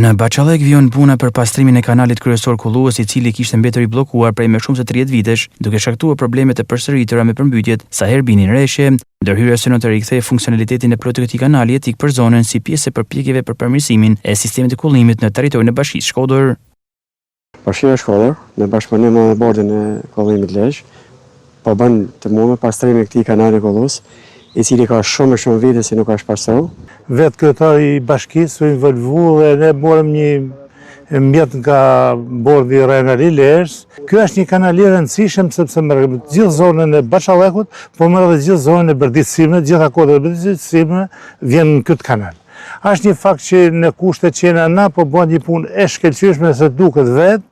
Në Baqallek vjen puna për pastrimin e kanalit kryesor Kullues, i cili kishte mbetur i bllokuar prej më shumë se 30 vitesh, duke shkaktuar probleme të përsëritura me përmbytjet sa herë binin rreshje. Ndërhyrja synon të rikthejë funksionalitetin e plotë këtij kanali etik për zonën si pjesë e përpjekjeve për përmirësimin e sistemit të kullimit në territorin e Bashkisë Shkodër. Bashkia Shkodër, në bashkëpunim me bordin e kullimit Lezhë, po bën të mundur pastrimin e këtij kanali Kullues, i cili ka shumë vite si nuk është pastruar. Vetë kryetari i bashkisë u involvu dhe ne morëm një mjet nga bordi rajonal i Lezhës. Ky është një kanal i rëndësishëm sepse merr gjithë zonën e Baqallekut, po merr edhe gjithë zonën e Bërdiçsimit, gjitha kodet e Bërdiçsimit vjen në këtë kanal. Është një fakt që në kushtet që jena na po bën një punë e shkëlqyeshme se duket vetë,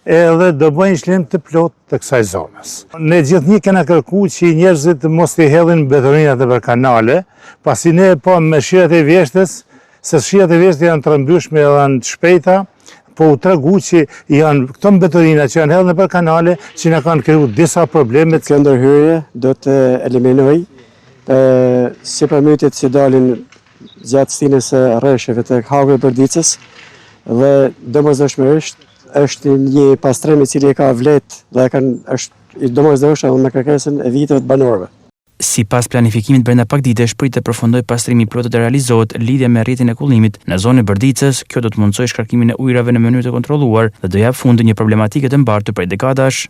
edhe do bëjnë shlim të plot të kësaj zonës. Ne gjithnjë kena kërku që njerëzit mos t'i hedhin betoninat e për kanale, pasi ne po me shirat e vjeshtës, se shirat e vjeshtës janë të rëmbyshme dhe janë të shpejta, po u tregu që janë këto betonina që janë hedhën për kanale, që ne kanë kriju disa probleme. Kjo ndërhyrje do të eliminoj sipërmbytjet që dalin gjatë stinës së rreshjeve tek haku i Bërdiçës dhe domosdoshmërisht është një pastrim i cili ka vlet dhe është i domosdoshëm me kërkesën e viteve të banorëve. Sipas planifikimit brenda pak ditësh pritet të përfundojë pastrimi i plotë të realizohet lidhja me rrjetin e kullimit në zonën e Bërdiçës. Kjo do të mundsojë shkarkimin e ujrave në mënyrë të kontrolluar dhe do jap fund një problematike të mbartur prej dekadash.